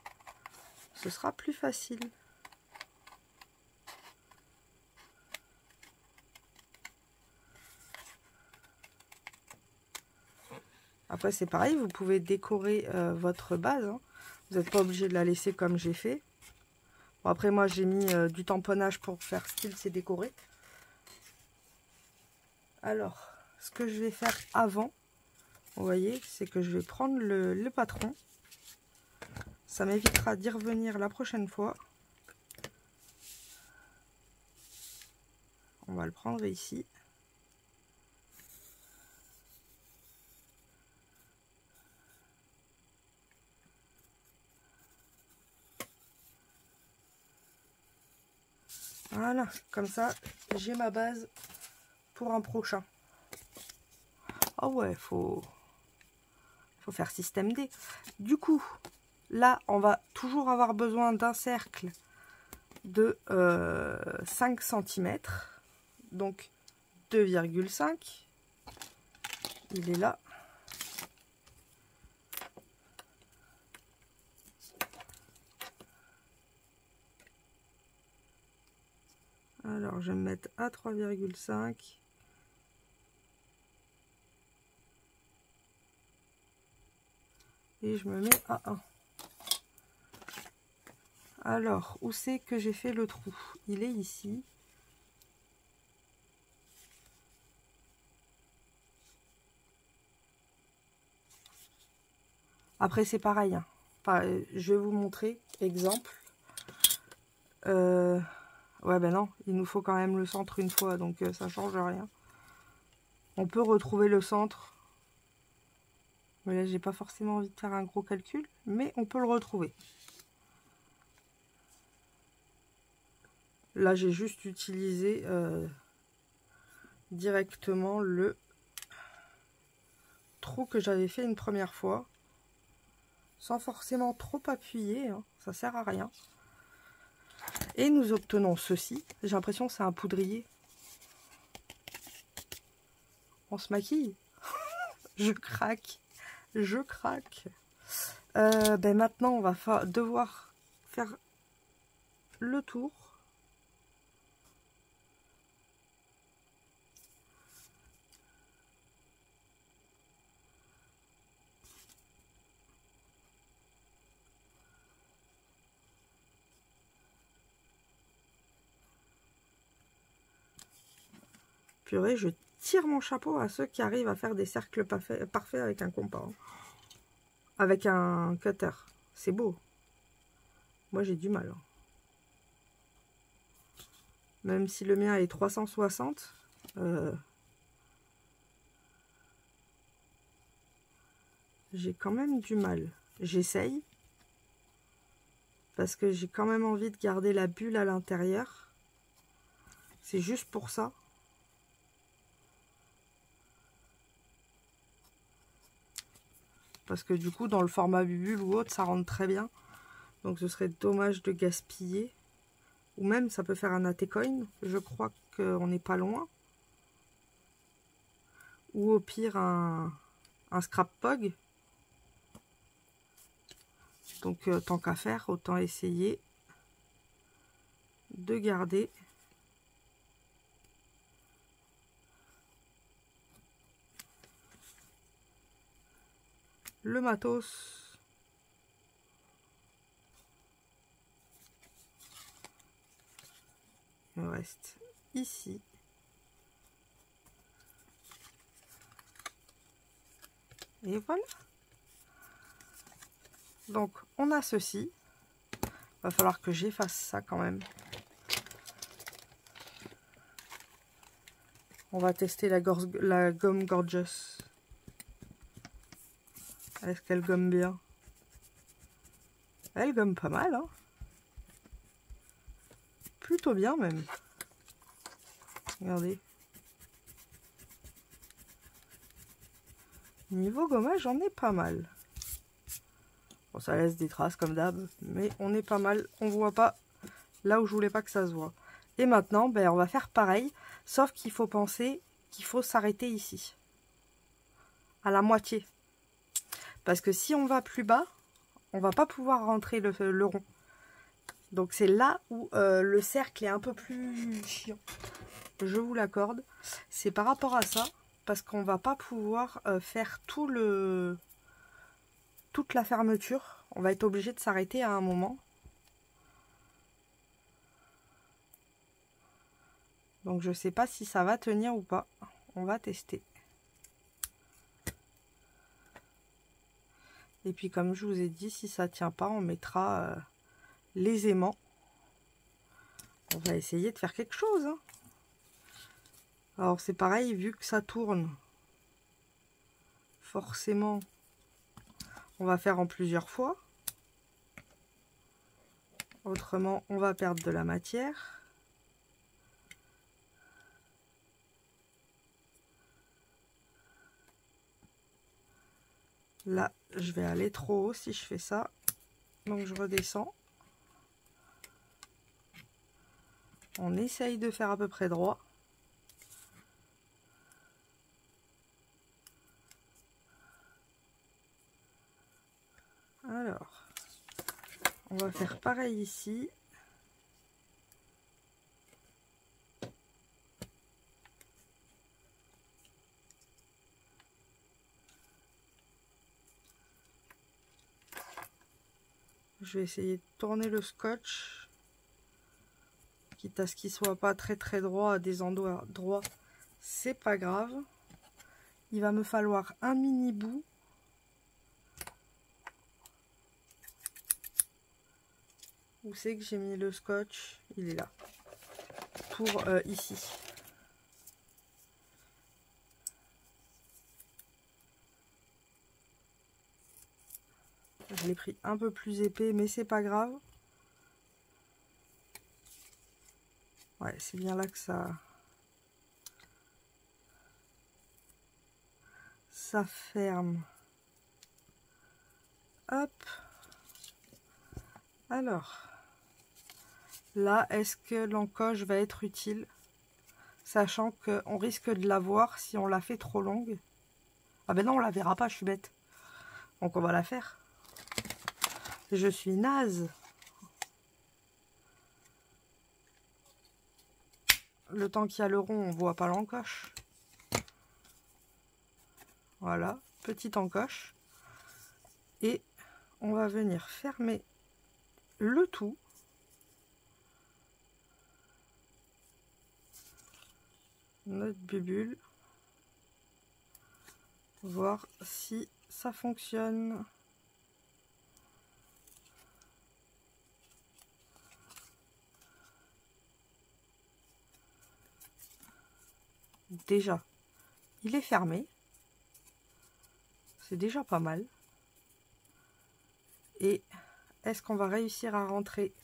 ce sera plus facile. Après, c'est pareil, vous pouvez décorer votre base. Hein. Vous n'êtes pas obligé de la laisser comme j'ai fait. Bon, après, moi, j'ai mis du tamponnage pour faire style, c'est décoré. Alors, ce que je vais faire avant, vous voyez, c'est que je vais prendre le patron. Ça m'évitera d'y revenir la prochaine fois. On va le prendre ici. Voilà, comme ça, j'ai ma base pour un prochain. Ah ouais, faut faire système D. Du coup, là, on va toujours avoir besoin d'un cercle de 5 cm. Donc, 2,5. Il est là. Alors, je vais me mettre à 3,5. Et je me mets à 1. Alors, où c'est que j'ai fait le trou? Il est ici. Après, c'est pareil. Hein. Enfin, je vais vous montrer. Exemple. Ouais, ben non, il nous faut quand même le centre une fois, donc ça change rien. On peut retrouver le centre. Mais là, j'ai pas forcément envie de faire un gros calcul, mais on peut le retrouver. Là, j'ai juste utilisé directement le trou que j'avais fait une première fois, sans forcément trop appuyer, hein, ça sert à rien. Et nous obtenons ceci. J'ai l'impression que c'est un poudrier. On se maquille. Je craque. Je craque. Ben maintenant, on va devoir faire le tour. Purée, je tire mon chapeau à ceux qui arrivent à faire des cercles parfaits avec un compas. Hein. Avec un cutter. C'est beau. Moi, j'ai du mal. Hein. Même si le mien est 360, j'ai quand même du mal. J'essaye. Parce que j'ai quand même envie de garder la bulle à l'intérieur. C'est juste pour ça. Parce que du coup, dans le format bulle ou autre, ça rentre très bien. Donc ce serait dommage de gaspiller. Ou même, ça peut faire un AT-coin. Je crois qu'on n'est pas loin. Ou au pire, un scrap pog. Donc tant qu'à faire, autant essayer de garder le matos. Il me reste ici. Et voilà. Donc on a ceci. Va falloir que j'efface ça quand même. On va tester la gomme Gorgeous. Est-ce qu'elle gomme bien? Elle gomme pas mal, hein. Plutôt bien même. Regardez. Niveau gommage, on est pas mal. Bon, ça laisse des traces comme d'hab, mais on est pas mal. On voit pas là où je voulais pas que ça se voit. Et maintenant, ben, on va faire pareil, sauf qu'il faut penser qu'il faut s'arrêter ici. À la moitié. Parce que si on va plus bas, on va pas pouvoir rentrer le rond. Donc c'est là où le cercle est un peu plus chiant. Je vous l'accorde. C'est par rapport à ça, parce qu'on va pas pouvoir faire toute la fermeture. On va être obligé de s'arrêter à un moment. Donc je sais pas si ça va tenir ou pas. On va tester. Et puis comme je vous ai dit, si ça tient pas, on mettra les aimants. On va essayer de faire quelque chose. Hein. Alors c'est pareil, vu que ça tourne, forcément, on va faire en plusieurs fois. Autrement, on va perdre de la matière. Là, je vais aller trop haut si je fais ça. Donc je redescends. On essaye de faire à peu près droit. Alors, on va faire pareil ici. Je vais essayer de tourner le scotch, quitte à ce qu'il soit pas très droit à des endroits droits, c'est pas grave. Il va me falloir un mini bout. Où c'est que j'ai mis le scotch? Il est là. Pour ici. je l'ai pris un peu plus épais, mais c'est pas grave. Ouais, c'est bien là que ça ferme. Hop. Alors, là, est-ce que l'encoche va être utile? Sachant qu'on risque de la voir si on la fait trop longue. Ah ben non, on la verra pas, je suis bête. Donc on va la faire. Je suis naze. Le temps qu'il y a le rond, on voit pas l'encoche. Voilà, petite encoche. Et on va venir fermer le tout. Notre bubule. Voir si ça fonctionne. Déjà, il est fermé. C'est déjà pas mal. Et est-ce qu'on va réussir à rentrer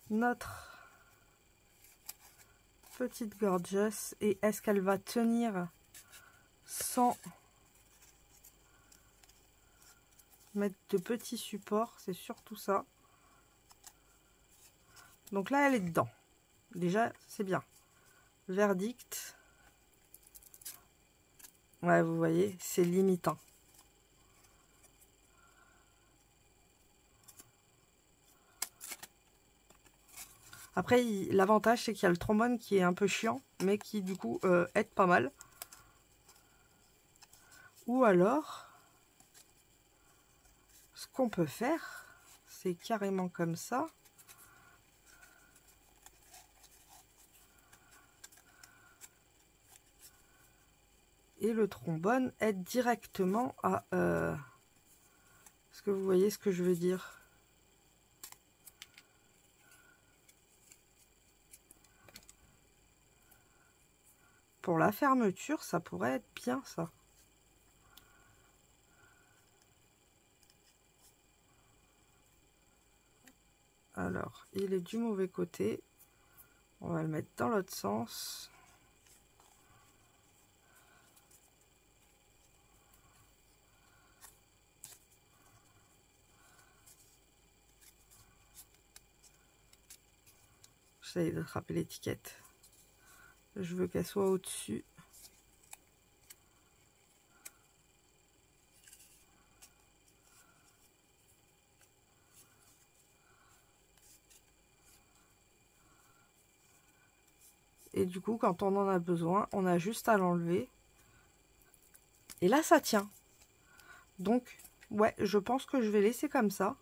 notre petite gorgeous? Et est-ce qu'elle va tenir sans mettre de petits supports? C'est surtout ça. Donc là, elle est dedans. Déjà, c'est bien. Verdict. Ouais, vous voyez, c'est limitant. Après, l'avantage, c'est qu'il y a le trombone qui est un peu chiant, mais qui, du coup, aide pas mal. Ou alors, ce qu'on peut faire, c'est carrément comme ça. Et le trombone aide directement à... Est-ce que vous voyez ce que je veux dire ? Pour la fermeture, ça pourrait être bien ça. Alors, il est du mauvais côté. On va le mettre dans l'autre sens. J'essaie d'attraper l'étiquette. Je veux qu'elle soit au-dessus. Et du coup, quand on en a besoin, on a juste à l'enlever. Et là, ça tient. Donc, ouais, je pense que je vais laisser comme ça.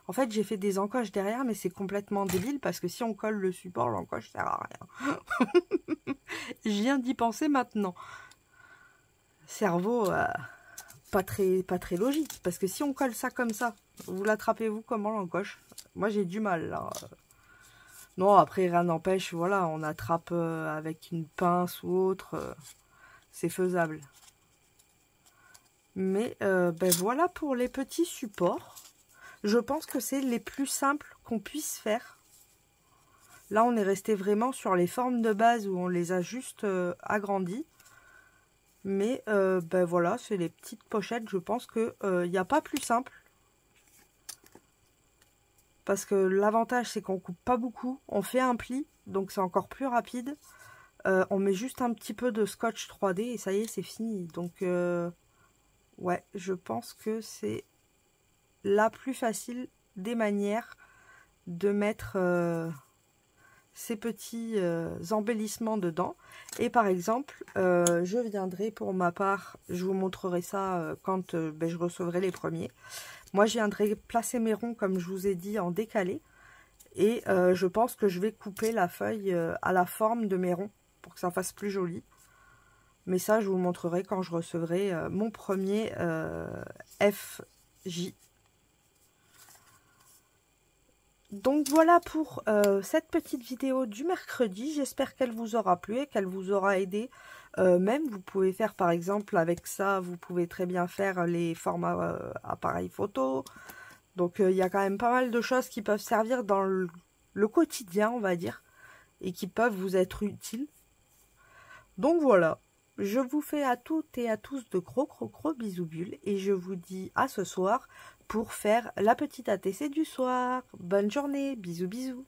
En fait, j'ai fait des encoches derrière, mais c'est complètement débile parce que si on colle le support, l'encoche sert à rien. Je viens d'y penser maintenant. Cerveau, pas très logique. Parce que si on colle ça comme ça, vous l'attrapez vous comment l'encoche? Moi, j'ai du mal là. Non, après, rien n'empêche, voilà, on attrape avec une pince ou autre. C'est faisable. Mais ben voilà pour les petits supports. Je pense que c'est les plus simples qu'on puisse faire. Là, on est resté vraiment sur les formes de base où on les a juste agrandies. Mais ben voilà, c'est les petites pochettes. Je pense qu'il n'y a pas plus simple. Parce que l'avantage, c'est qu'on coupe pas beaucoup. On fait un pli, donc c'est encore plus rapide. On met juste un petit peu de scotch 3D et ça y est, c'est fini. Donc, ouais, je pense que c'est la plus facile des manières de mettre ces petits embellissements dedans. Et par exemple, je viendrai pour ma part, je vous montrerai ça quand ben, je recevrai les premiers. Moi, je viendrai placer mes ronds, comme je vous ai dit, en décalé. Et je pense que je vais couper la feuille à la forme de mes ronds pour que ça fasse plus joli. Mais ça, je vous montrerai quand je recevrai mon premier FJ. Donc voilà pour cette petite vidéo du mercredi. J'espère qu'elle vous aura plu et qu'elle vous aura aidé. Même vous pouvez faire par exemple avec ça, vous pouvez très bien faire les formats appareil photo. Donc il y a quand même pas mal de choses qui peuvent servir dans le quotidien, on va dire, et qui peuvent vous être utiles. Donc voilà, je vous fais à toutes et à tous de gros bisous bulles et je vous dis à ce soir pour faire la petite ATC du soir. Bonne journée, bisous bisous.